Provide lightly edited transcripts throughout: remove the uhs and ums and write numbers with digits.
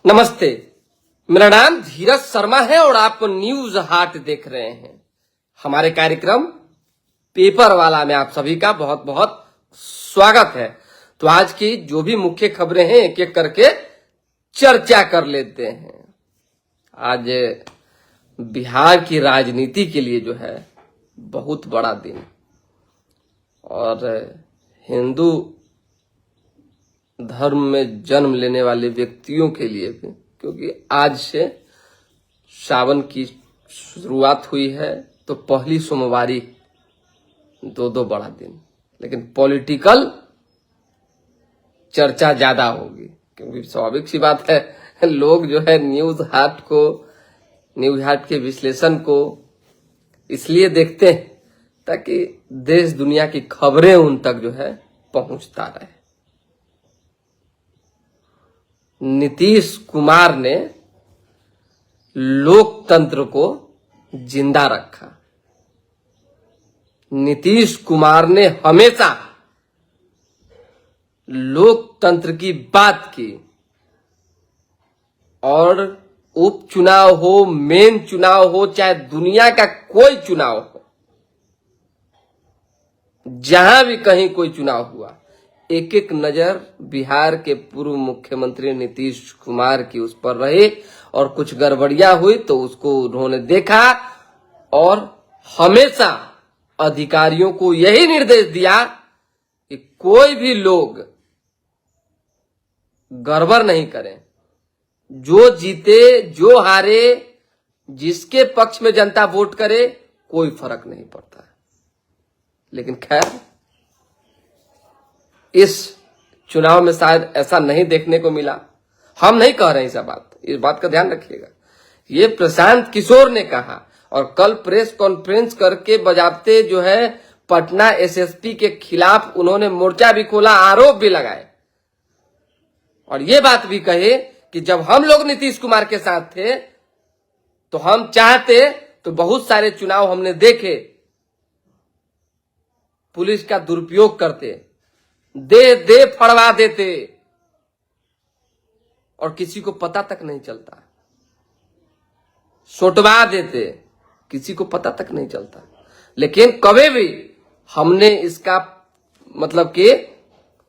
नमस्ते, मेरा नाम धीरज शर्मा है और आप न्यूज हाट देख रहे हैं। हमारे कार्यक्रम पेपर वाला में आप सभी का बहुत बहुत स्वागत है। तो आज की जो भी मुख्य खबरें हैं एक एक करके चर्चा कर लेते हैं। आज बिहार की राजनीति के लिए जो है बहुत बड़ा दिन और हिंदू धर्म में जन्म लेने वाले व्यक्तियों के लिए भी, क्योंकि आज से सावन की शुरुआत हुई है तो पहली सोमवारी दो बड़ा दिन, लेकिन पॉलिटिकल चर्चा ज्यादा होगी क्योंकि स्वाभाविक सी बात है, लोग जो है न्यूज हाट के विश्लेषण को इसलिए देखते हैं ताकि देश दुनिया की खबरें उन तक जो है पहुंचता रहे। नीतीश कुमार ने लोकतंत्र को जिंदा रखा। नीतीश कुमार ने हमेशा लोकतंत्र की बात की और उपचुनाव हो, मेन चुनाव हो, चाहे दुनिया का कोई चुनाव हो, जहां भी कहीं कोई चुनाव हुआ, एक एक नजर बिहार के पूर्व मुख्यमंत्री नीतीश कुमार की उस पर रही और कुछ गड़बड़ियां हुई तो उसको उन्होंने देखा और हमेशा अधिकारियों को यही निर्देश दिया कि कोई भी लोग गड़बड़ नहीं करें। जो जीते, जो हारे, जिसके पक्ष में जनता वोट करे, कोई फर्क नहीं पड़ता। लेकिन खैर, इस चुनाव में शायद ऐसा नहीं देखने को मिला। हम नहीं कह रहे हैं इस बात का ध्यान रखिएगा। ये प्रशांत किशोर ने कहा और कल प्रेस कॉन्फ्रेंस करके बजाते जो है पटना एसएसपी के खिलाफ उन्होंने मोर्चा भी खोला, आरोप भी लगाए और ये बात भी कहे कि जब हम लोग नीतीश कुमार के साथ थे तो हम चाहते तो बहुत सारे चुनाव हमने देखे, पुलिस का दुरुपयोग करते, दे फड़वा देते और किसी को पता तक नहीं चलता, सोटवा देते, किसी को पता तक नहीं चलता। लेकिन कभी भी हमने इसका मतलब कि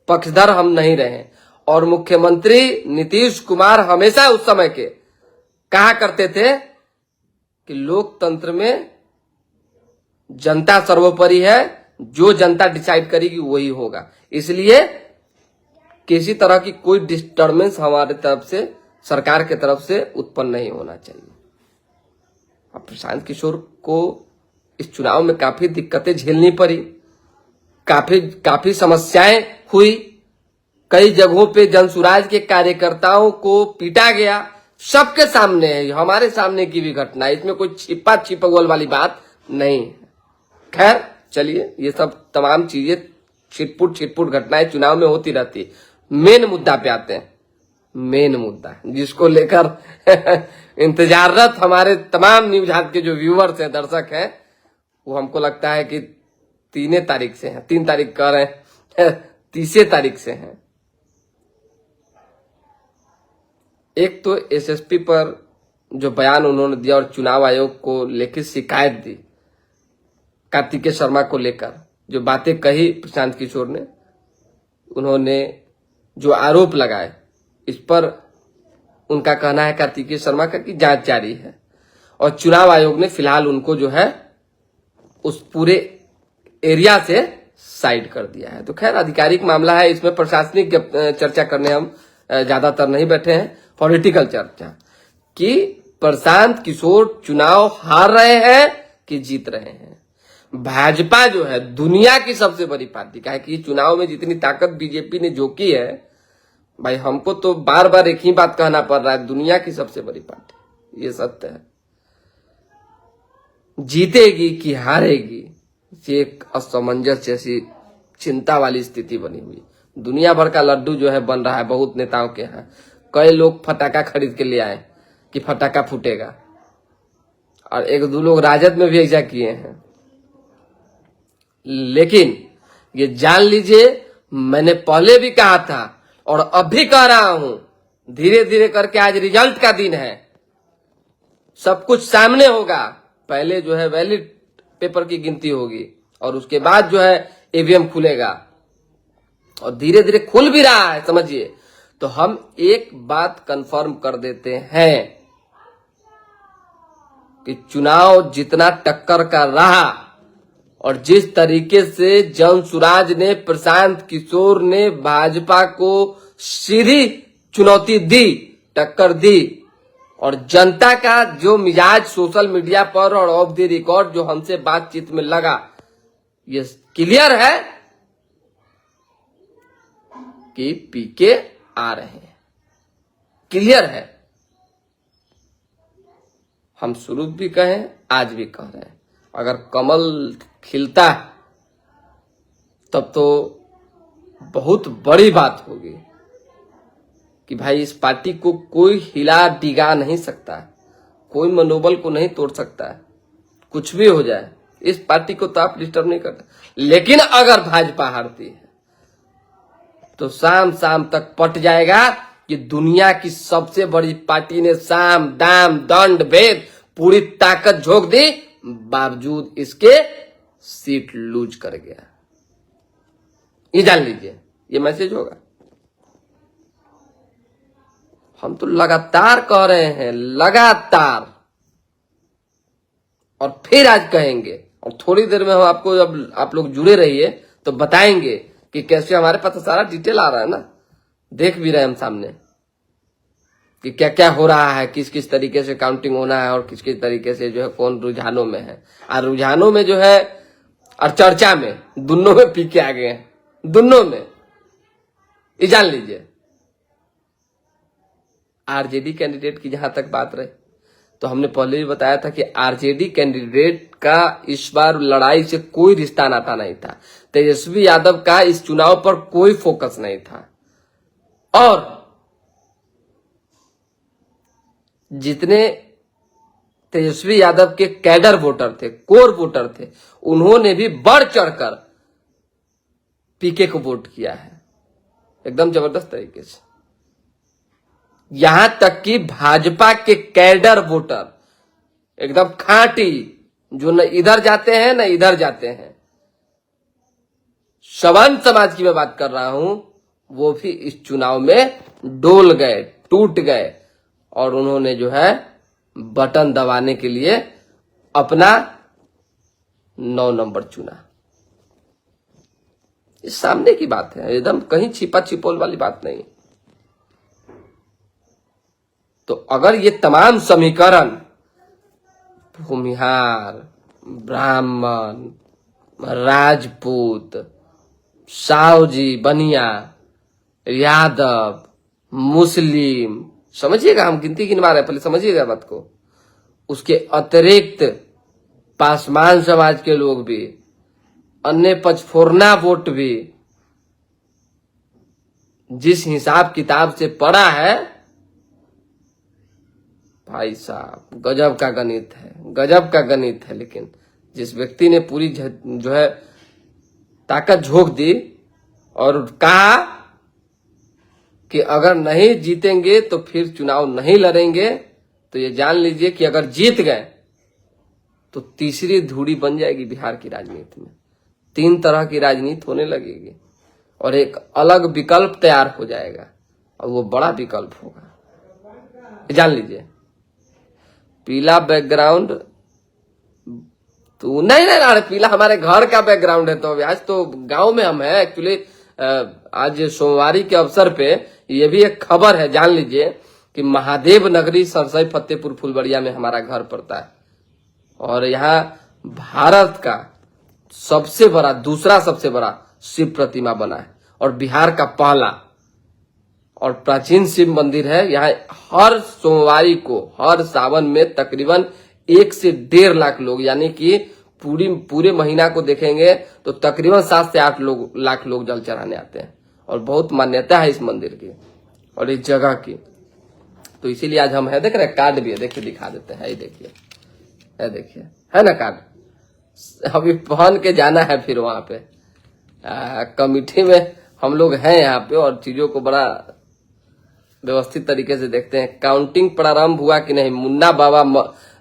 पक्षधर हम नहीं रहे और मुख्यमंत्री नीतीश कुमार हमेशा उस समय के कहा करते थे कि लोकतंत्र में जनता सर्वोपरि है, जो जनता डिसाइड करेगी वही होगा। इसलिए किसी तरह की कोई डिस्टर्बेंस हमारे तरफ से, सरकार के तरफ से उत्पन्न नहीं होना चाहिए। अब प्रशांत किशोर को इस चुनाव में काफी दिक्कतें झेलनी पड़ी, काफी समस्याएं हुई। कई जगहों पे जनसुराज के कार्यकर्ताओं को पीटा गया, सबके सामने है, हमारे सामने की भी घटना है, इसमें कोई छिपा छिपगोल वाली बात नहीं है। खैर चलिए, ये सब तमाम चीजें छिटपुट घटनाएं चुनाव में होती रहती। मेन मुद्दा पे आते हैं। मेन मुद्दा जिसको लेकर इंतजाररत हमारे तमाम न्यूज हाट के जो व्यूअर्स हैं, दर्शक हैं, वो हमको लगता है कि 3 तारीख से हैं, 3 तारीख कह रहे हैं, 30 तारीख से हैं। एक तो एसएसपी पर जो बयान उन्होंने दिया और चुनाव आयोग को लेकर शिकायत दी, कार्तिकेय शर्मा को लेकर जो बातें कही प्रशांत किशोर ने, उन्होंने जो आरोप लगाए, इस पर उनका कहना है कार्तिकेय शर्मा का कि जांच जारी है और चुनाव आयोग ने फिलहाल उनको जो है उस पूरे एरिया से साइड कर दिया है। तो खैर आधिकारिक मामला है, इसमें प्रशासनिक चर्चा करने हम ज्यादातर नहीं बैठे हैं। पॉलिटिकल चर्चा कि प्रशांत किशोर चुनाव हार रहे हैं कि जीत रहे हैं। भाजपा जो है दुनिया की सबसे बड़ी पार्टी का है कि चुनाव में जितनी ताकत बीजेपी ने झोंकी है, भाई हमको तो बार बार एक ही बात कहना पड़ रहा है, दुनिया की सबसे बड़ी पार्टी, ये सत्य है। जीतेगी कि हारेगी, ये एक असमंजस जैसी चिंता वाली स्थिति बनी हुई। दुनिया भर का लड्डू जो है बन रहा है बहुत नेताओं के यहाँ। कई लोग फटाका खरीद के ले आए कि फटाका फूटेगा और 1-2 लोग राजद में भी ऐसा किए हैं। लेकिन ये जान लीजिए, मैंने पहले भी कहा था और अब भी कह रहा हूं धीरे धीरे करके आज रिजल्ट का दिन है, सब कुछ सामने होगा। पहले जो है बैलेट पेपर की गिनती होगी और उसके बाद जो है ईवीएम खुलेगा, और धीरे धीरे खुल भी रहा है, समझिए। तो हम एक बात कंफर्म कर देते हैं कि चुनाव जितना टक्कर का रहा और जिस तरीके से जनसुराज ने, प्रशांत किशोर ने भाजपा को सीधी चुनौती दी, टक्कर दी, और जनता का जो मिजाज सोशल मीडिया पर और ऑफ द रिकॉर्ड जो हमसे बातचीत में लगा, ये क्लियर है कि पीके आ रहे हैं, क्लियर है। हम शुरू भी कहें, आज भी कह रहे हैं, अगर कमल खिलता है तब तो बहुत बड़ी बात होगी कि भाई इस पार्टी को कोई हिला डिगा नहीं सकता, कोई मनोबल को नहीं तोड़ सकता है, कुछ भी हो जाए इस पार्टी को तो आप डिस्टर्ब नहीं करते। लेकिन अगर भाजपा हारती है तो शाम शाम तक पट जाएगा कि दुनिया की सबसे बड़ी पार्टी ने साम दाम दंड भेद पूरी ताकत झोंक दी, बावजूद इसके सीट लूज कर गया। ये जान लीजिए, ये मैसेज होगा। हम तो लगातार कह रहे हैं, लगातार, और फिर आज कहेंगे, और थोड़ी देर में हम आपको, जब आप लोग जुड़े रहिए तो बताएंगे कि कैसे हमारे पास सारा डिटेल आ रहा है ना, देख भी रहे हम सामने कि क्या क्या हो रहा है, किस किस तरीके से काउंटिंग होना है और किस किस तरीके से जो है कौन रुझानों में है। और रुझानों में जो है और चर्चा में दोनों में पीके आ गए हैं, दोनों में। ये जान लीजिए। आरजेडी कैंडिडेट की जहां तक बात रही तो हमने पहले भी बताया था कि आरजेडी कैंडिडेट का इस बार लड़ाई से कोई रिश्ता नाता नहीं था। तेजस्वी यादव का इस चुनाव पर कोई फोकस नहीं था, और जितने तेजस्वी यादव के कैडर वोटर थे, कोर वोटर थे, उन्होंने भी बढ़ चढ़कर पीके को वोट किया है एकदम जबरदस्त तरीके से। यहां तक कि भाजपा के कैडर वोटर एकदम खांटी, जो न इधर जाते हैं न इधर जाते हैं, सवर्ण समाज की मैं बात कर रहा हूं, वो भी इस चुनाव में डोल गए, टूट गए, और उन्होंने जो है बटन दबाने के लिए अपना 9 नंबर चुना। इस सामने की बात है, एकदम कहीं छिपा छिपोल वाली बात नहीं। तो अगर ये तमाम समीकरण भूमिहार, ब्राह्मण, राजपूत, सावजी, बनिया, यादव, मुस्लिम, समझिएगा, हम गिनती गिनवा रहे हैं, पहले समझिएगा बात को, उसके अतिरिक्त पासवान समाज के लोग भी, अन्य पचफोरना वोट भी, जिस हिसाब किताब से पड़ा है, भाई साहब गजब का गणित है, गजब का गणित है। लेकिन जिस व्यक्ति ने पूरी जो है ताकत झोंक दी और कहा कि अगर नहीं जीतेंगे तो फिर चुनाव नहीं लड़ेंगे, तो ये जान लीजिए कि अगर जीत गए तो तीसरी धुरी बन जाएगी बिहार की राजनीति में। 3 तरह की राजनीति होने लगेगी और एक अलग विकल्प तैयार हो जाएगा, और वो बड़ा विकल्प होगा, जान लीजिए। पीला बैकग्राउंड तो नहीं, अरे पीला हमारे घर का बैकग्राउंड है। तो आज तो गांव में हम हैं एक्चुअली। आज सोमवारी के अवसर पे ये भी एक खबर है, जान लीजिए कि महादेव नगरी सरसई फतेहपुर फुलबड़िया में हमारा घर पड़ता है, और यहाँ भारत का सबसे बड़ा, दूसरा सबसे बड़ा शिव प्रतिमा बना है, और बिहार का पहला और प्राचीन शिव मंदिर है। यहाँ हर सोमवारी को, हर सावन में तकरीबन 1 से 1.5 लाख लोग, यानी कि पूरे महीना को देखेंगे तो तकरीबन 7 से 8 लाख लोग जल चढ़ाने आते हैं, और बहुत मान्यता है इस मंदिर की और इस जगह की। तो इसीलिए आज हम है, देख रहे हैं, कार्ड भी है, देखिए दिखा देते हैं, ये देखिए, है देखिए, है ना कार्ड। अभी पहन के जाना है फिर वहां पे कमिटी में हम लोग हैं यहाँ पे, और चीजों को बड़ा व्यवस्थित तरीके से देखते हैं काउंटिंग प्रारंभ हुआ कि नहीं। मुन्ना बाबा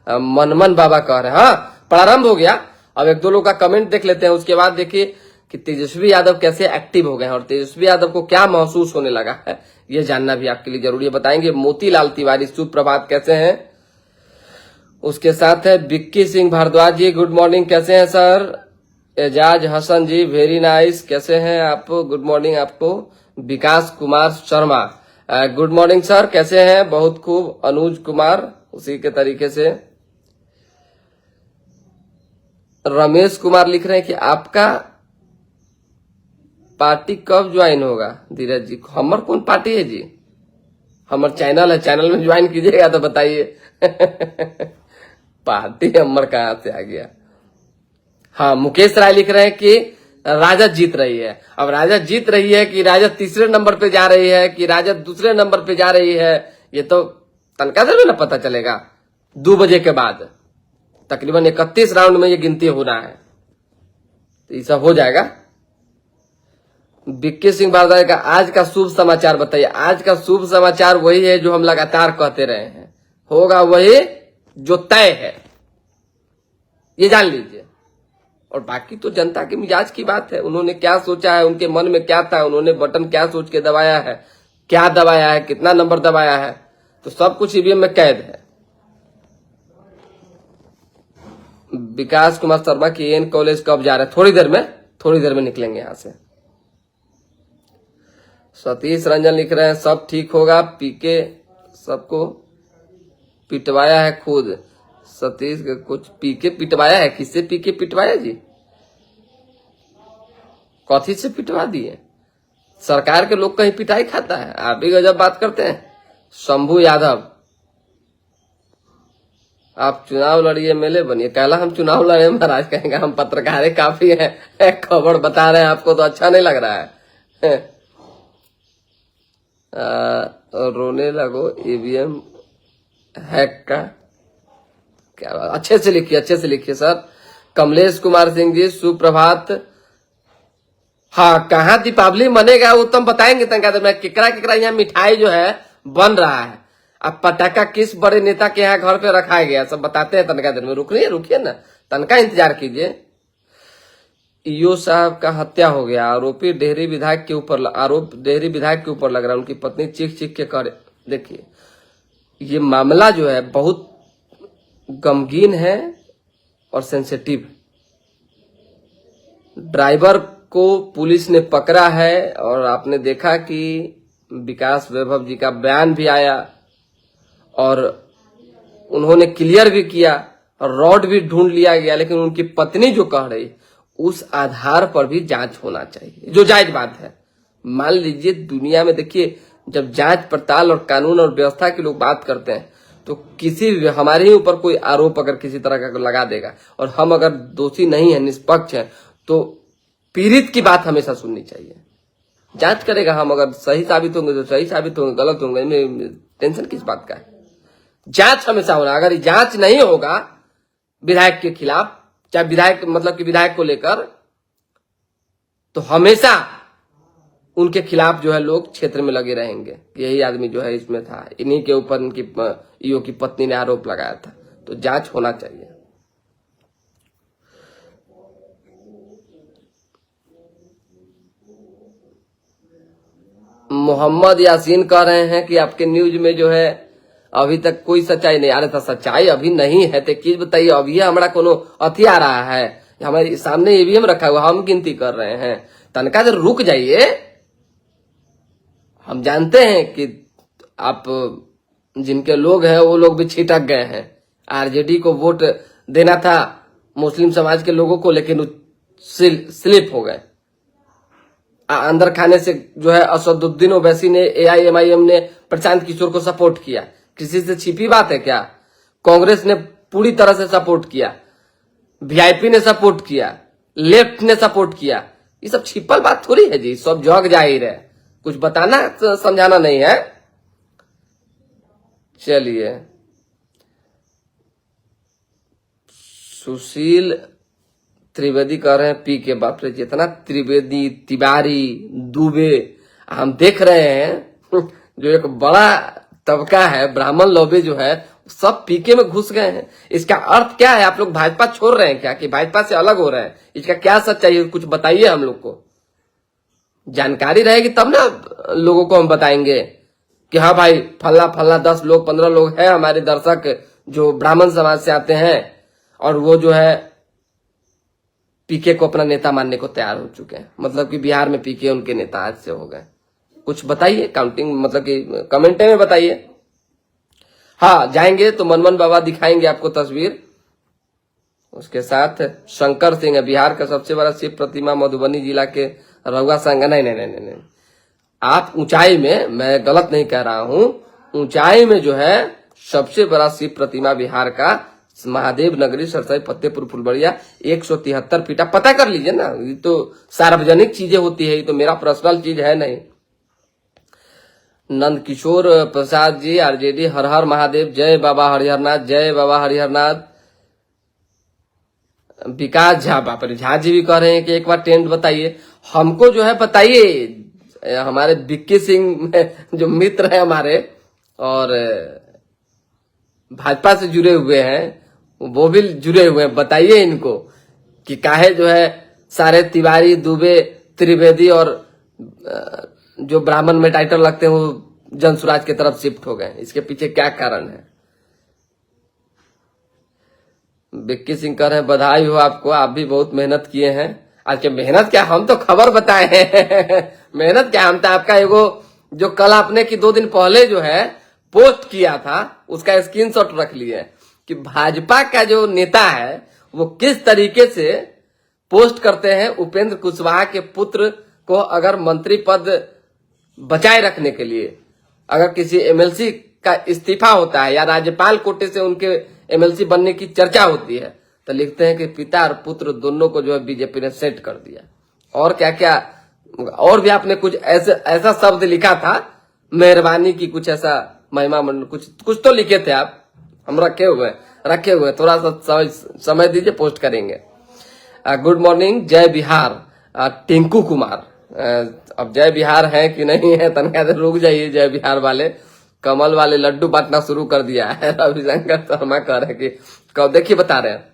मनमन बाबा कह रहे हैं हाँ प्रारंभ हो गया। अब एक दो लोग का कमेंट देख लेते हैं, उसके बाद देखिए कि तेजस्वी यादव कैसे एक्टिव हो गए हैं और तेजस्वी यादव को क्या महसूस होने लगा है, ये जानना भी आपके लिए जरूरी है। बताएंगे मोतीलाल तिवारी सुप्रभात कैसे हैं, उसके साथ है विक्की सिंह भारद्वाज जी गुड मॉर्निंग कैसे हैं sir. Ejaz Hasan ji very nice कैसे हैं आप, गुड मॉर्निंग आपको। Vikas Kumar Sharma good morning sir कैसे हैं, बहुत खूब। अनुज कुमार उसी के तरीके से। रमेश कुमार लिख रहे हैं कि आपका पार्टी कब ज्वाइन होगा धीरज जी। हमर कौन पार्टी है जी, हमर चैनल है, चैनल में ज्वाइन कीजिएगा तो बताइए। पार्टी हमर कहां से आ गया। हाँ मुकेश राय लिख रहे हैं कि राजद जीत रही है। अब राजद जीत रही है कि राजद तीसरे नंबर पे जा रही है कि राजद दूसरे नंबर पे जा रही है, ये तो तनका देर में ना पता चलेगा। 2 बजे के बाद तकरीबन 31 राउंड में ये गिनती होना है, तो ये सब हो जाएगा। विक्की सिंह भारद्वाज का आज का शुभ समाचार बताइए। आज का शुभ समाचार वही है जो हम लगातार कहते रहे हैं, होगा वही जो तय है, ये जान लीजिए। और बाकी तो जनता के मिजाज की बात है, उन्होंने क्या सोचा है, उनके मन में क्या था, उन्होंने बटन क्या सोच के दबाया है, क्या दबाया है, कितना नंबर दबाया है, तो सब कुछ ईवीएम में कैद है। विकास कुमार शर्मा की एन कॉलेज कब जा रहे हैं, थोड़ी देर में निकलेंगे यहां से। सतीश रंजन लिख रहे हैं सब ठीक होगा, पीके सबको पिटवाया है खुद। सतीश का कुछ पीके पिटवाया है, किससे पीके पिटवाया जी, कथी से पिटवा दिए। सरकार के लोग कहीं पिटाई खाता है, आप भी गजब बात करते हैं। शंभू यादव आप चुनाव लड़िए मेले बनिए, कहला हम चुनाव लड़े महाराज, कहेंगे हम पत्रकार काफी है, खबर बता रहे हैं आपको तो अच्छा नहीं लग रहा है। रोने लगो ईवीएम हैक का क्या, अच्छे से लिखिए सर। कमलेश कुमार सिंह जी सुप्रभात। हाँ कहाँ दीपावली मनेगा वो तुम बताएंगे तनका देर में, केकरा यहाँ मिठाई जो है बन रहा है, अब पटाखा किस बड़े नेता के यहाँ घर पे रखा गया सब बताते हैं तनका देर में। रुकिए ना, तनका इंतजार कीजिए। ईओ साहब का हत्या हो गया, आरोप डेहरी विधायक के ऊपर लग रहा है, उनकी पत्नी चीख के कर। देखिए ये मामला जो है बहुत गमगीन है और सेंसिटिव। ड्राइवर को पुलिस ने पकड़ा है और आपने देखा कि विकास वैभव जी का बयान भी आया और उन्होंने क्लियर भी किया और रॉड भी ढूंढ लिया गया, लेकिन उनकी पत्नी जो कह रही उस आधार पर भी जांच होना चाहिए, जो जायज बात है। मान लीजिए दुनिया में देखिए जब जांच पड़ताल और कानून और व्यवस्था के लोग बात करते हैं तो किसी हमारे ही ऊपर कोई आरोप अगर किसी तरह का लगा देगा और हम अगर दोषी नहीं है, निष्पक्ष है, तो पीड़ित की बात हमेशा सुननी चाहिए। जांच करेगा, हम अगर सही साबित होंगे तो सही साबित होंगे, गलत होंगे, इनमें टेंशन किस बात का है। जांच हमेशा होना, अगर जांच नहीं होगा विधायक के खिलाफ, चाहे विधायक को लेकर, तो हमेशा उनके खिलाफ जो है लोग क्षेत्र में लगे रहेंगे। यही आदमी जो है इसमें था, इन्हीं के ऊपर उनकी ईओ की पत्नी ने आरोप लगाया था, तो जांच होना चाहिए। मोहम्मद यासीन कह रहे हैं कि आपके न्यूज में जो है अभी तक कोई सच्चाई नहीं आ रहा था। सच्चाई अभी नहीं है तो चीज बताइए। अभी हमारा कोनो अथी आ रहा है, हमारे सामने ईवीएम रखा हुआ, हम गिनती कर रहे हैं, तनका देर रुक जाइए। हम जानते हैं कि आप जिनके लोग हैं वो लोग भी छिटक गए हैं। आरजेडी को वोट देना था मुस्लिम समाज के लोगों को, लेकिन स्लिप हो गए। अंदर खाने से जो है असदुद्दीन ओवैसी ने, एआईएमआईएम ने प्रशांत किशोर को सपोर्ट किया। किसी से छिपी बात है क्या? कांग्रेस ने पूरी तरह से सपोर्ट किया, वीआईपी ने सपोर्ट किया, लेफ्ट ने सपोर्ट किया। ये सब छिपल बात थोड़ी है जी, सब जग जाहिर है, कुछ बताना समझाना नहीं है। चलिए, सुशील त्रिवेदी कह रहे हैं पी के, बाप रे जितना त्रिवेदी, तिवारी, दुबे हम देख रहे हैं जो एक बड़ा तबका है, ब्राह्मण लॉबी जो है, सब पीके में घुस गए हैं। इसका अर्थ क्या है? आप लोग भाजपा छोड़ रहे हैं क्या, कि भाजपा से अलग हो रहे हैं? इसका क्या सच्चाई है, कुछ बताइए हम लोग को। जानकारी रहेगी तब ना लोगों को हम बताएंगे कि हाँ भाई फल्ला फल्ला 10 लोग 15 लोग हैं हमारे दर्शक जो ब्राह्मण समाज से आते हैं और वो जो है पीके को अपना नेता मानने को तैयार हो चुके हैं। मतलब कि बिहार में पीके उनके नेता आज से हो गए। कुछ बताइए, काउंटिंग मतलब कि कमेंट में बताइए। हाँ, जाएंगे तो मनमोहन बाबा दिखाएंगे आपको तस्वीर। उसके साथ शंकर सिंह है, बिहार का सबसे बड़ा शिव प्रतिमा मधुबनी जिला के रउआ संग। नहीं, आप ऊंचाई में, मैं गलत नहीं कह रहा हूं, ऊंचाई में जो है सबसे बड़ा शिव प्रतिमा बिहार का महादेव नगरी सरसाई फतेहपुर फुलबड़िया 173 फीट। आप पता कर लीजिए ना, ये तो सार्वजनिक चीजें होती है, ये तो मेरा पर्सनल चीज है नहीं। नंद किशोर प्रसाद जी आरजेडी, हर हर महादेव, जय बाबा हरिहरनाथ, जय बाबा हरिहरनाथ। विकास झा, बाप रे, झा जी भी कह रहे हैं कि एक बार टेंट बताइए हमको, जो है बताइए। हमारे विक्की सिंह जो मित्र है हमारे और भाजपा से जुड़े हुए हैं, वो भी जुड़े हुए हैं, बताइए इनको कि काहे जो है सारे तिवारी, दुबे, त्रिवेदी और जो ब्राह्मण में टाइटल लगते हैं वो जनसुराज की तरफ शिफ्ट हो गए। इसके पीछे क्या कारण है? विक्की सिंह कह रहे हैं बधाई हो आपको, आप भी बहुत मेहनत किए हैं। आज के मेहनत क्या, हम तो खबर बताए हैं मेहनत क्या, हम तो आपका एगो जो कल आपने की 2 दिन पहले जो है पोस्ट किया था उसका स्क्रीनशॉट रख लिए कि भाजपा का जो नेता है वो किस तरीके से पोस्ट करते हैं उपेंद्र कुशवाहा के पुत्र को अगर मंत्री पद बचाए रखने के लिए अगर किसी एमएलसी का इस्तीफा होता है या राज्यपाल कोटे से उनके एमएलसी बनने की चर्चा होती है तो लिखते हैं कि पिता और पुत्र दोनों को जो है बीजेपी ने सेट कर दिया। और क्या क्या, और भी आपने कुछ ऐसा शब्द लिखा था, मेहरबानी की, कुछ ऐसा महिमा मंडल, कुछ तो लिखे थे आप, हम रखे हुए थोड़ा सा समय दीजिए, पोस्ट करेंगे। गुड मॉर्निंग, जय बिहार, टिंकू कुमार। अब जय बिहार है कि नहीं है, तनख्वाह से रुक जाइए। जय बिहार वाले, कमल वाले लड्डू बांटना शुरू कर दिया है। रविशंकर शर्मा कह रहे हैं कि कब, देखिए बता रहे हैं,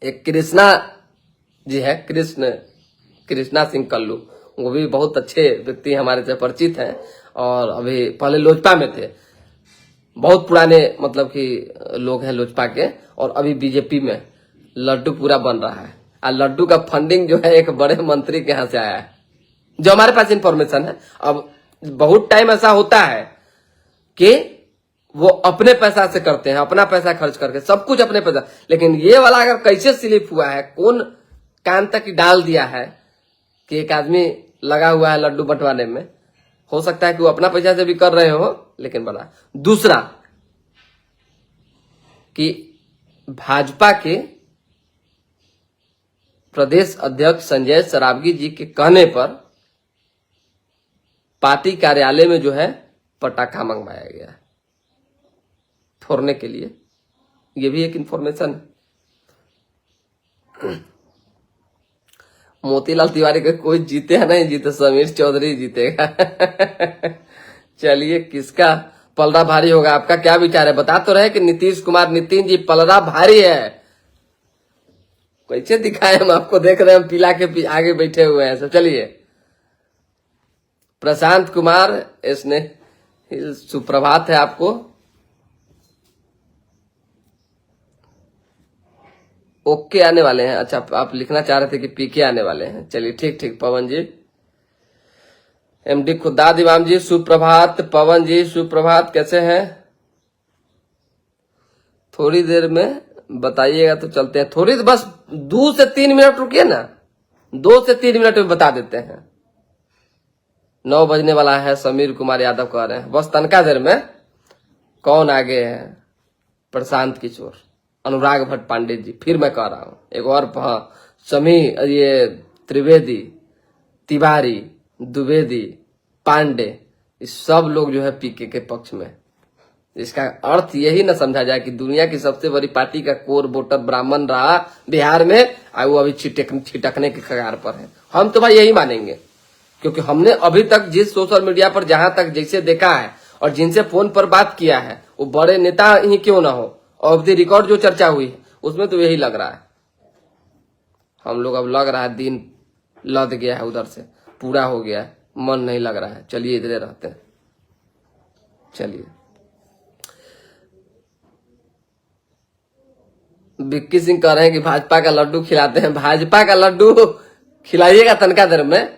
एक कृष्णा जी है, कृष्णा सिंह कल्लू, वो भी बहुत अच्छे व्यक्ति हमारे से परिचित हैं और अभी पहले लोजपा में थे, बहुत पुराने मतलब कि लोग हैं लोजपा के, और अभी बीजेपी में लड्डू पूरा बन रहा है। और लड्डू का फंडिंग जो है एक बड़े मंत्री के यहाँ से आया है, जो हमारे पास इंफॉर्मेशन है। अब बहुत टाइम ऐसा होता है कि वो अपने पैसा से करते हैं, अपना पैसा खर्च करके, सब कुछ अपने पैसा। लेकिन ये वाला अगर कैसे स्लिप हुआ है, कौन कान तक डाल दिया है कि एक आदमी लगा हुआ है लड्डू बंटवाने में, हो सकता है कि वो अपना पैसा से भी कर रहे हो, लेकिन बना। दूसरा कि भाजपा के प्रदेश अध्यक्ष संजय सरावगी जी के कहने पर पार्टी कार्यालय में जो है पटाखा मंगवाया गया फोड़ने के लिए, ये भी एक इंफॉर्मेशन है। मोतीलाल तिवारी का कोई जीते या नहीं जीते, समीर चौधरी जीतेगा। चलिए, किसका पलड़ा भारी होगा, आपका क्या विचार है? बता तो रहे कि नीतीश कुमार, नितिन जी पलड़ा भारी है। कैसे दिखाए हम आपको, देख रहे हैं हम पीला के आगे बैठे हुए हैं। तो चलिए, प्रशांत कुमार, इसने सुप्रभात है आपको। ओके आने वाले हैं, अच्छा आप लिखना चाह रहे थे कि पीके आने वाले हैं। चलिए ठीक, पवन जी, एमडी खुदाद इमाम जी सुप्रभात। पवन जी सुप्रभात, कैसे हैं? थोड़ी देर में बताइएगा तो चलते हैं, थोड़ी बस 2 से 3 मिनट रुकिए ना, 2 से 3 मिनट में बता देते हैं। 9 बजने वाला है, समीर कुमार यादव कह रहे हैं, बस तनका देर में। कौन आगे है? प्रशांत किशोर, अनुराग भट्ट पांडे जी, फिर मैं कह रहा हूं एक और, ये त्रिवेदी, तिवारी, द्विवेदी, पांडे, इस सब लोग जो है पीके के पक्ष में। इसका अर्थ यही न समझा जाए कि दुनिया की सबसे बड़ी पार्टी का कोर वोटर ब्राह्मण रहा बिहार में, और वो अभी छिटकने के कगार पर है। हम तो भाई यही मानेंगे क्योंकि हमने अभी तक जिस सोशल मीडिया पर जहां तक जैसे देखा है और जिनसे फोन पर बात किया है, वो बड़े नेता ही क्यों ना हो, ऑफ द रिकॉर्ड जो चर्चा हुई है उसमें तो यही लग रहा है। हम लोग अब लग रहा है दिन लद गया है, उधर से पूरा हो गया है, मन नहीं लग रहा है। चलिए इधर रहते हैं। चलिए, विक्की सिंह कह रहे हैं कि भाजपा का लड्डू खिलाते हैं। भाजपा का लड्डू खिलाइएगा तनका देर में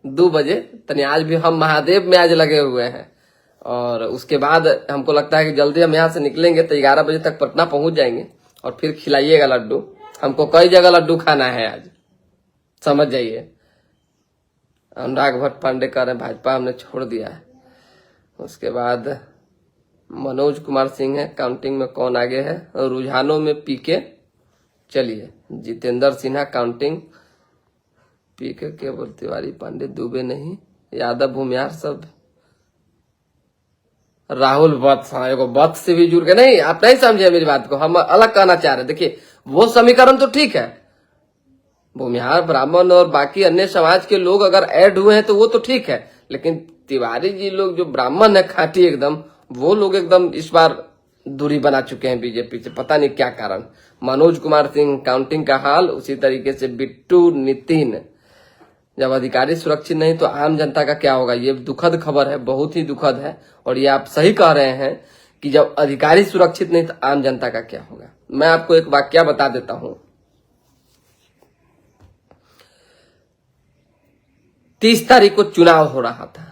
2 बजे तनी। आज भी हम महादेव में आज लगे हुए हैं और उसके बाद हमको लगता है कि जल्दी हम यहाँ से निकलेंगे तो 11 बजे तक पटना पहुंच जाएंगे और फिर खिलाइएगा लड्डू। हमको कई जगह लड्डू खाना है आज, समझ जाइए। अनुराग भट्ट पांडे कह रहे हैं भाजपा हमने छोड़ दिया है। उसके बाद मनोज कुमार सिंह है, काउंटिंग में कौन आगे है, रुझानों में पीके। चलिए, जितेंद्र सिन्हा काउंटिंग, पीके केवल तिवारी पांडे दुबे नहीं, यादव भूमियार सब, राहुल वत्स। हाँ, एगो वत्स से भी जुड़ के नहीं, आप नहीं समझे मेरी बात को, हम अलग कहना चाह रहे। देखिए वो समीकरण तो ठीक है, भूमिहार ब्राह्मण और बाकी अन्य समाज के लोग अगर ऐड हुए हैं तो वो तो ठीक है, लेकिन तिवारी जी लोग जो ब्राह्मण है खाटी एकदम, वो लोग एकदम इस बार दूरी बना चुके हैं बीजेपी से, पता नहीं क्या कारण। मनोज कुमार सिंह काउंटिंग का हाल, उसी तरीके से बिट्टू नितिन। जब अधिकारी सुरक्षित नहीं तो आम जनता का क्या होगा, ये दुखद खबर है, बहुत ही दुखद है। और ये आप सही कह रहे हैं कि जब अधिकारी सुरक्षित नहीं तो आम जनता का क्या होगा। मैं आपको एक वाकया बता देता हूं। 30 तारीख को चुनाव हो रहा था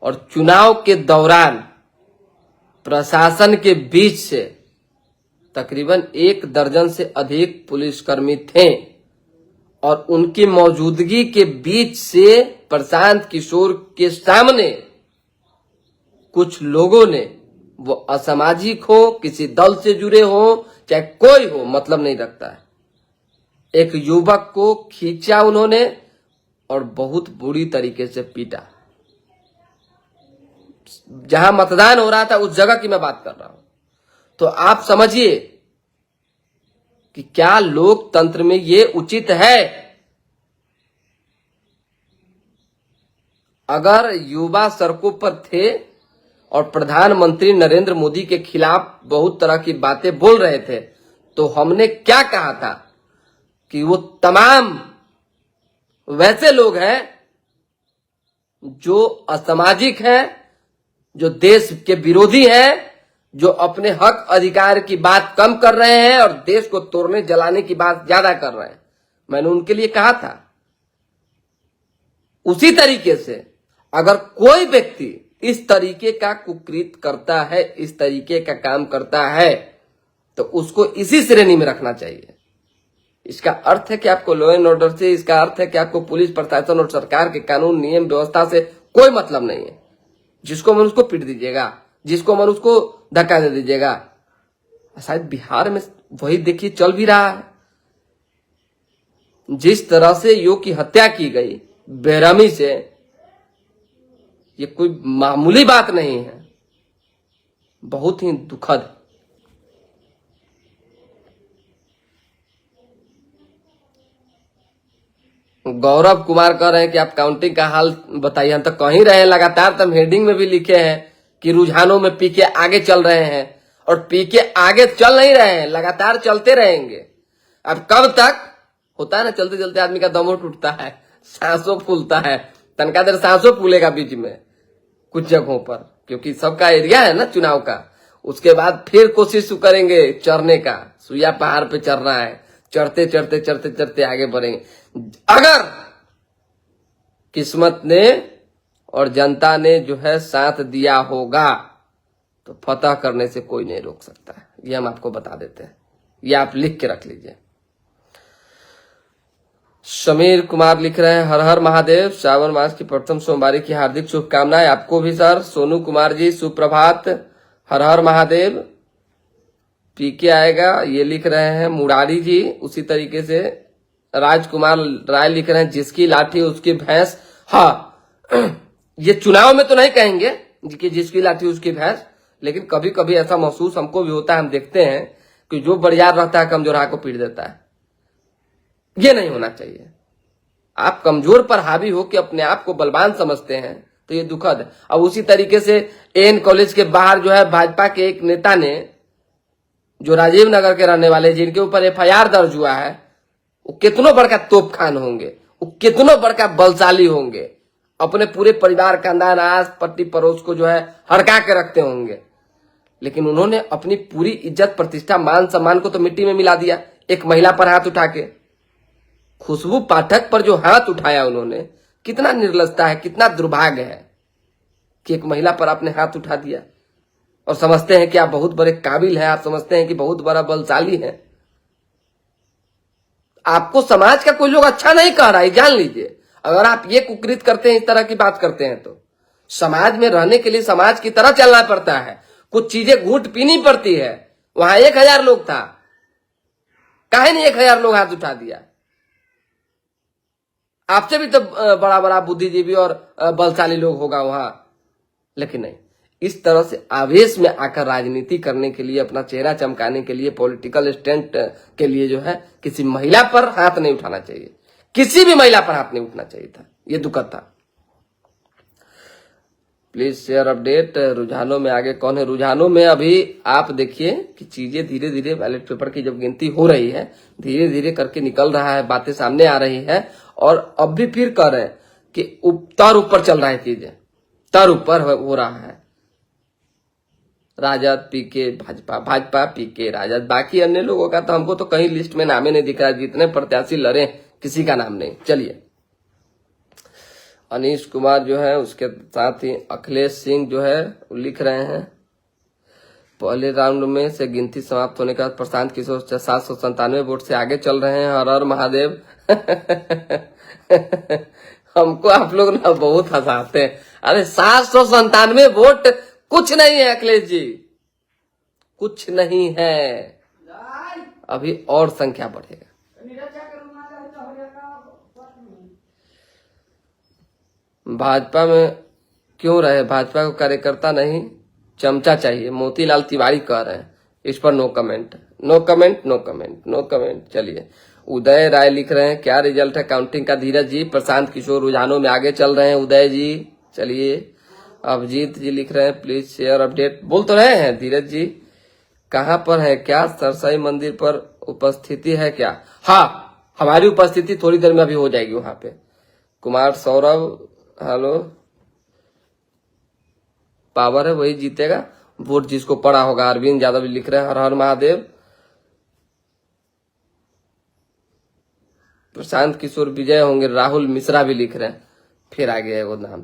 और चुनाव के दौरान प्रशासन के बीच से तकरीबन 1 दर्जन से अधिक पुलिसकर्मी थे और उनकी मौजूदगी के बीच से प्रशांत किशोर के सामने कुछ लोगों ने, वो असामाजिक हो, किसी दल से जुड़े हो, चाहे कोई हो, मतलब नहीं रखता है, एक युवक को खींचा उन्होंने और बहुत बुरी तरीके से पीटा। जहां मतदान हो रहा था उस जगह की मैं बात कर रहा हूं। तो आप समझिए कि क्या लोकतंत्र में ये उचित है। अगर युवा सड़कों पर थे और प्रधानमंत्री नरेंद्र मोदी के खिलाफ बहुत तरह की बातें बोल रहे थे, तो हमने क्या कहा था कि वो तमाम वैसे लोग हैं जो असामाजिक हैं, जो देश के विरोधी हैं, जो अपने हक अधिकार की बात कम कर रहे हैं और देश को तोड़ने जलाने की बात ज्यादा कर रहे हैं। मैंने उनके लिए कहा था। उसी तरीके से अगर कोई व्यक्ति इस तरीके का कुकृत करता है, इस तरीके का काम करता है, तो उसको इसी श्रेणी में रखना चाहिए। इसका अर्थ है कि आपको लॉ एंड ऑर्डर से, इसका अर्थ है कि आपको पुलिस प्रशासन और सरकार के कानून नियम व्यवस्था से कोई मतलब नहीं है। जिसको मन उसको पीट दीजिएगा, जिसको मन उसको धक्का दे दीजिएगा। शायद बिहार में वही देखिए चल भी रहा है। जिस तरह से योग की हत्या की गई बेरहमी से, ये कोई मामूली बात नहीं है, बहुत ही दुखद। गौरव कुमार कह रहे हैं कि आप काउंटिंग का हाल बताइए। हम तो कहीं रहे लगातार, तो हम हेडिंग में भी लिखे हैं कि रुझानों में पीके आगे चल रहे हैं, और पीके आगे चल नहीं रहे हैं, लगातार चलते रहेंगे। अब कब तक होता है ना, चलते चलते आदमी का दमो टूटता है, सांसों फूलता है, तनका देर सांसों फूलेगा बीच में कुछ जगहों पर, क्योंकि सबका एरिया है ना चुनाव का। उसके बाद फिर कोशिश करेंगे चढ़ने का, सुइया पहाड़ पे चढ़ना है, चढ़ते चढ़ते चढ़ते चढ़ते आगे बढ़ेंगे। अगर किस्मत ने और जनता ने जो है साथ दिया होगा तो फतह करने से कोई नहीं रोक सकता है। ये हम आपको बता देते हैं, ये आप लिख के रख लीजिए। समीर कुमार लिख रहे हैं हर हर महादेव, श्रावण मास की प्रथम सोमवारी की हार्दिक शुभकामनाएं आपको भी सर। सोनू कुमार जी सुप्रभात, हर हर महादेव। पीके आएगा ये लिख रहे हैं मुरारी जी। उसी तरीके से राजकुमार राय लिख रहे हैं जिसकी लाठी उसकी भैंस। हाँ, ये चुनाव में तो नहीं कहेंगे कि जिसकी लाठी उसकी भैंस, लेकिन कभी कभी ऐसा महसूस हमको भी होता है। हम देखते हैं कि जो बरियार रहता है कमजोरा को पीट देता है। ये नहीं होना चाहिए। आप कमजोर पर हावी हो कि अपने आप को बलवान समझते हैं, तो ये दुखद है। अब उसी तरीके से एन कॉलेज के बाहर जो है भाजपा के एक नेता ने, जो राजीव नगर के रहने वाले, जिनके ऊपर एफआईआर दर्ज हुआ है, वो कितनों बड़का तोपखान होंगे, वो कितनों बड़का बलशाली होंगे, अपने पूरे परिवार खानदान आस पट्टी पड़ोस को जो है हड़का के रखते होंगे, लेकिन उन्होंने अपनी पूरी इज्जत प्रतिष्ठा मान सम्मान को तो मिट्टी में मिला दिया एक महिला पर हाथ उठा के। खुशबू पाठक पर जो हाथ उठाया उन्होंने, कितना निर्लजता है, कितना दुर्भाग्य है कि एक महिला पर आपने हाथ उठा दिया और समझते हैं कि आप बहुत बड़े काबिल हैं, आप समझते हैं कि बहुत बड़ा बलशाली है। आपको समाज का कोई लोग अच्छा नहीं कह रहा है, जान लीजिए। अगर आप ये कुकृत करते हैं, इस तरह की बात करते हैं, तो समाज में रहने के लिए समाज की तरह चलना पड़ता है, कुछ चीजें घूंट पीनी पड़ती है। वहां 1000 लोग था, काहे नहीं 1000 लोग हाथ उठा दिया? आपसे भी तो बड़ा बड़ा बुद्धिजीवी और बलशाली लोग होगा वहां, लेकिन नहीं। इस तरह से आवेश में आकर राजनीति करने के लिए, अपना चेहरा चमकाने के लिए, पॉलिटिकल स्टंट के लिए जो है किसी महिला पर हाथ नहीं उठाना चाहिए, किसी भी महिला पर हाथ नहीं उठना चाहिए था। ये दुखद था। Please share update. रुझानों में आगे कौन है? रुझानों में अभी आप देखिए कि चीजें धीरे धीरे बैलेट पेपर की जब गिनती हो रही है, धीरे धीरे करके निकल रहा है, बातें सामने आ रही है, और अब भी फिर कह रहे हैं कि तर ऊपर चल रहा है, चीजें तर ऊपर हो रहा है। राजद पीके भाजपा, भाजपा पीके राजद, बाकी अन्य लोगों का तो हमको तो कहीं लिस्ट में नामे नहीं दिख रहा। जितने प्रत्याशी लड़े किसी का नाम नहीं। चलिए, अनीश कुमार जो है, उसके साथ ही अखिलेश सिंह जो है लिख रहे हैं, पहले राउंड में से गिनती समाप्त होने के बाद प्रशांत किशोर 797 वोट से आगे चल रहे हैं। हर हर महादेव। हमको आप लोग ना बहुत हंसाते हैं। अरे 797 वोट कुछ नहीं है अखिलेश जी, कुछ नहीं है, अभी और संख्या बढ़ेगा। भाजपा में क्यों रहे? भाजपा को कार्यकर्ता नहीं चमचा चाहिए, मोतीलाल तिवारी कह रहे हैं। इस पर no comment, no comment, no comment, no comment. चलिए, उदय राय लिख रहे हैं, क्या रिजल्ट है काउंटिंग का? धीरज जी, प्रशांत किशोर रुझानों में आगे चल रहे हैं। उदय जी, चलिए। अभिजीत जी लिख रहे हैं, प्लीज शेयर अपडेट। बोल तो रहे हैं धीरज जी, कहाँ पर है? क्या सरसाई मंदिर पर उपस्थिति है क्या? हाँ, हमारी उपस्थिति थोड़ी देर में अभी हो जाएगी वहां पे। कुमार सौरभ, हेलो। पावर है वही जीतेगा, वोट जिसको पड़ा होगा। अरविंद यादव लिख रहे हैं, हर हर महादेव। प्रशांत किशोर विजय होंगे। राहुल मिश्रा भी लिख रहे हैं, फिर आ गया वो नाम,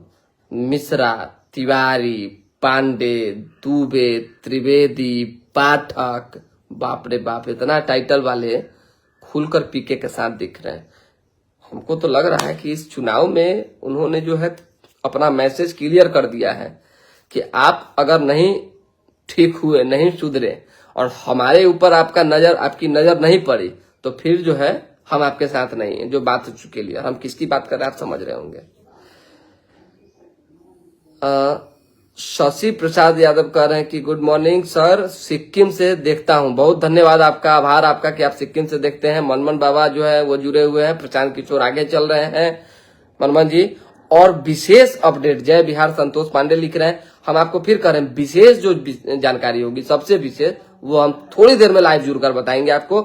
मिश्रा, तिवारी, पांडे, दुबे, त्रिवेदी, पाठक। बाप रे बाप, इतना टाइटल वाले खुलकर पीके के साथ दिख रहे हैं। हमको तो लग रहा है कि इस चुनाव में उन्होंने जो है अपना मैसेज क्लियर कर दिया है कि आप अगर नहीं ठीक हुए, नहीं सुधरे, और हमारे ऊपर आपकी नजर नहीं पड़ी, तो फिर जो है हम आपके साथ नहीं है। जो बात हो चुके लिए, हम किसकी बात कर रहे हैं आप समझ रहे होंगे। शशि प्रसाद यादव कह रहे हैं कि गुड मॉर्निंग सर, सिक्किम से देखता हूं। बहुत धन्यवाद आपका, आभार आपका कि आप सिक्किम से देखते हैं। मनमन बाबा जो है वो जुड़े हुए हैं। प्रशांत किशोर आगे चल रहे हैं, मनमन जी। और विशेष अपडेट, जय बिहार संतोष पांडे लिख रहे हैं। हम आपको फिर कह रहे हैं, विशेष जो जानकारी होगी, सबसे विशेष, वो हम थोड़ी देर में लाइव जुड़कर बताएंगे आपको।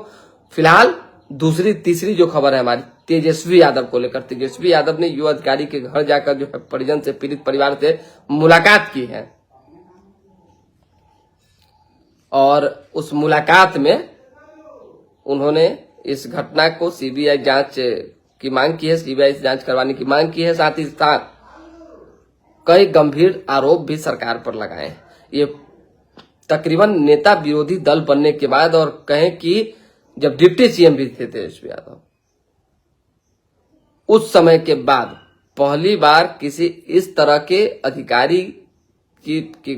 फिलहाल दूसरी तीसरी जो खबर है हमारी तेजस्वी यादव को लेकर। तेजस्वी यादव ने युवा अधिकारी के घर जाकर जो है परिजन से, पीड़ित परिवार से मुलाकात की है, और उस मुलाकात में उन्होंने इस घटना को सीबीआई जांच की मांग की है, सीबीआई से जांच करवाने की मांग की है। साथ ही साथ कई गंभीर आरोप भी सरकार पर लगाए हैं। ये तकरीबन नेता विरोधी दल बनने के बाद, और कहें कि जब डिप्टी सीएम भी थे तेजस्वी यादव, उस समय के बाद पहली बार किसी इस तरह के अधिकारी की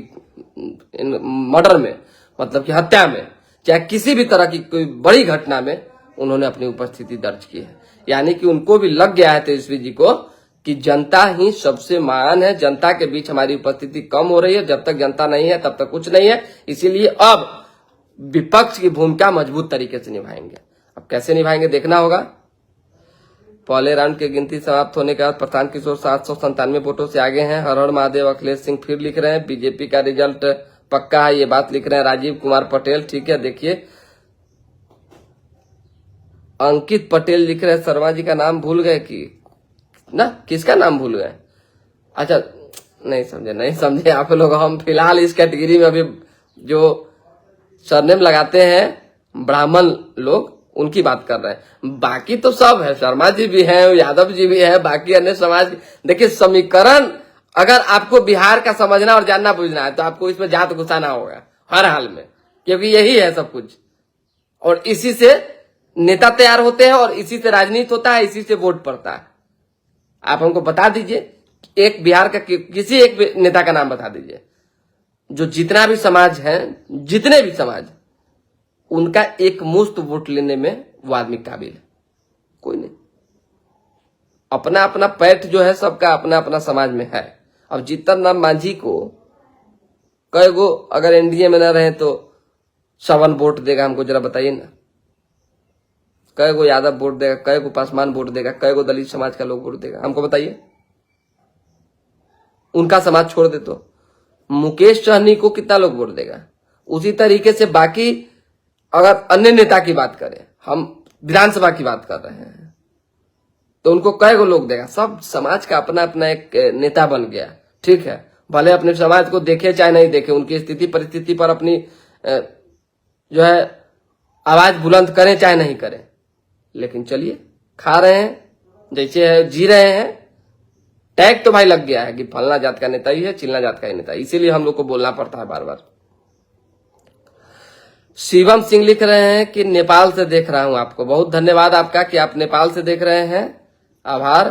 मर्डर में, मतलब कि हत्या में, चाहे किसी भी तरह की कोई बड़ी घटना में उन्होंने अपनी उपस्थिति दर्ज की है। यानी कि उनको भी लग गया है तेजस्वी जी को कि जनता ही सबसे महान है, जनता के बीच हमारी उपस्थिति कम हो रही है, जब तक जनता नहीं है तब तक कुछ नहीं है। इसीलिए अब विपक्ष की भूमिका मजबूत तरीके से निभाएंगे। अब कैसे निभाएंगे देखना होगा। पहले राउंड की गिनती समाप्त होने के बाद प्रशांत किशोर 797 वोटों से आगे हैं। हर हर महादेव। अखिलेश सिंह फिर लिख रहे हैं बीजेपी का रिजल्ट पक्का है, ये बात लिख रहे हैं राजीव कुमार पटेल। ठीक है, देखिए अंकित पटेल लिख रहे हैं शर्मा जी का नाम भूल गए कि ना, किसका नाम भूल गए? अच्छा नहीं समझे आप लोग। हम फिलहाल इस कैटेगरी में अभी जो सरनेम लगाते हैं ब्राह्मण लोग उनकी बात कर रहे हैं, बाकी तो सब है। शर्मा जी भी हैं, यादव जी भी है, बाकी अन्य समाज। देखिए समीकरण अगर आपको बिहार का समझना और जानना बुझना है तो आपको इसमें जात घुसाना होगा हर हाल में, क्योंकि यही है सब कुछ। और इसी से नेता तैयार होते हैं और इसी से राजनीति होता है, इसी से वोट पड़ता है। आप हमको बता दीजिए एक बिहार का किसी एक नेता का नाम बता दीजिए जो जितना भी समाज है, जितने भी समाज, उनका एक मुश्त वोट लेने में वो आदमी काबिल है। कोई नहीं। अपना अपना पैठ जो है सबका अपना अपना समाज में है। अब जीतन राम मांझी को कई गो अगर एनडीए में ना रहे तो 7 वोट देगा, हमको जरा बताइए ना। कई गो यादव वोट देगा, कई गो पासवान वोट देगा, कई गो दलित समाज का लोग वोट देगा, हमको बताइए। उनका समाज छोड़ दे तो मुकेश सहनी को कितना लोग वोट देगा। उसी तरीके से बाकी अगर अन्य नेता की बात करें, हम विधानसभा की बात कर रहे हैं, तो उनको कई गो लोग देगा। सब समाज का अपना अपना एक नेता बन गया। ठीक है, भले अपने समाज को देखे चाहे नहीं देखे, उनकी स्थिति परिस्थिति पर अपनी जो है आवाज बुलंद करें चाहे नहीं करें, लेकिन चलिए खा रहे हैं जैसे है, जी रहे हैं। टैग तो भाई लग गया है कि फलना जात का नेता ही है, चिलना जात का ही नेता, इसीलिए हम लोग को बोलना पड़ता है बार बार। शिवम सिंह लिख रहे हैं कि नेपाल से देख रहा हूं आपको। बहुत धन्यवाद आपका कि आप नेपाल से देख रहे हैं, आभार।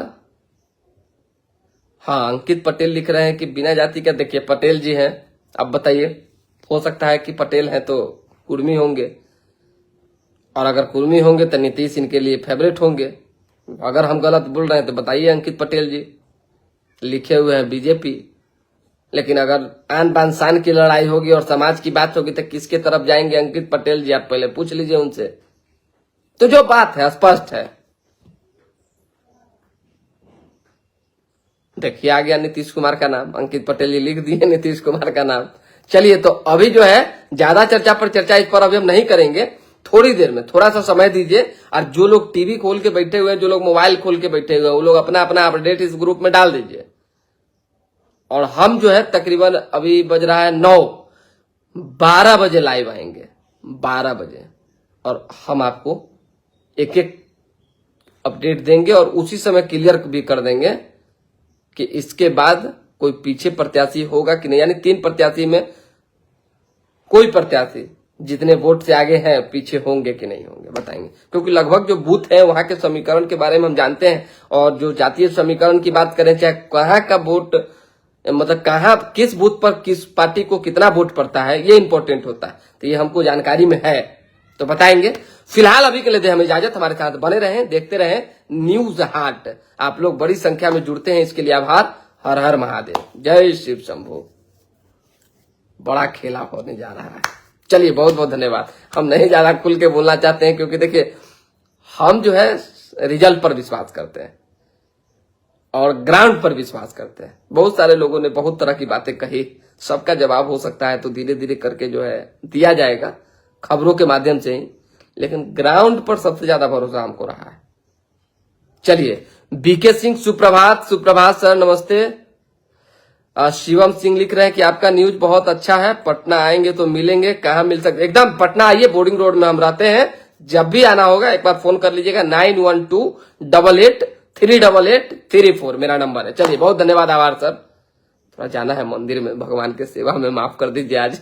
हाँ, अंकित पटेल लिख रहे हैं कि बिना जाति का। देखिए पटेल जी हैं, अब बताइए, हो सकता है कि पटेल हैं तो कुर्मी होंगे, और अगर कुर्मी होंगे तो नीतीश इनके लिए फेवरेट होंगे। अगर हम गलत बोल रहे हैं तो बताइए। अंकित पटेल जी लिखे हुए हैं बीजेपी, लेकिन अगर आन बान शान की लड़ाई होगी और समाज की बात होगी तो किसके तरफ जाएंगे अंकित पटेल जी? आप पहले पूछ लीजिए उनसे। तो जो बात है स्पष्ट है। देखिए आ गया नीतीश कुमार का नाम, अंकित पटेल जी लिख दिए नीतीश कुमार का नाम। चलिए, तो अभी जो है ज्यादा चर्चा पर चर्चा इस पर अभी हम नहीं करेंगे, थोड़ी देर में थोड़ा सा समय दीजिए। और जो लोग टीवी खोल के बैठे हुए हैं, जो लोग मोबाइल खोल के बैठे हुए हैं, वो लोग अपना अपना अपडेट इस ग्रुप में डाल दीजिए। और हम जो है तकरीबन अभी बज रहा है 9, 12 बजे लाइव आएंगे, 12 बजे, और हम आपको एक एक अपडेट देंगे और उसी समय क्लियर भी कर देंगे कि इसके बाद कोई पीछे प्रत्याशी होगा कि नहीं। यानी 3 प्रत्याशी में कोई प्रत्याशी जितने वोट से आगे हैं पीछे होंगे कि नहीं होंगे, बताएंगे। क्योंकि लगभग जो बूथ है वहां के समीकरण के बारे में हम जानते हैं, और जो जातीय समीकरण की बात करें, चाहे कहाँ का वोट, मतलब कहाँ किस बूथ पर किस पार्टी को कितना वोट पड़ता है, ये इंपॉर्टेंट होता है। तो ये हमको जानकारी में है तो बताएंगे। फिलहाल अभी के लिए दे हमें इजाजत, हमारे साथ बने रहें, देखते रहें न्यूज हाट। आप लोग बड़ी संख्या में जुड़ते हैं, इसके लिए आभार। हर हर महादेव, जय शिव शंभू। बड़ा खेला होने जा रहा है। चलिए, बहुत बहुत धन्यवाद। हम नहीं ज्यादा खुल के बोलना चाहते हैं, क्योंकि देखिए हम जो है रिजल्ट पर विश्वास करते हैं और ग्राउंड पर विश्वास करते हैं। बहुत सारे लोगों ने बहुत तरह की बातें कही, सबका जवाब हो सकता है तो धीरे धीरे करके जो है दिया जाएगा खबरों के माध्यम से ही, लेकिन ग्राउंड पर सबसे ज्यादा भरोसा हमको रहा है। चलिए, बीके सिंह सुप्रभात। सुप्रभात सर, नमस्ते। शिवम सिंह लिख रहे हैं कि आपका न्यूज बहुत अच्छा है, पटना आएंगे तो मिलेंगे। कहाँ मिल सकते? एकदम पटना आइए, बोर्डिंग रोड में हम रहते हैं। जब भी आना होगा एक बार फोन कर लीजिएगा, 9128838834 मेरा नंबर है। चलिए, बहुत धन्यवाद, आभार सर। थोड़ा जाना है मंदिर में भगवान के सेवा में, माफ कर दीजिए आज।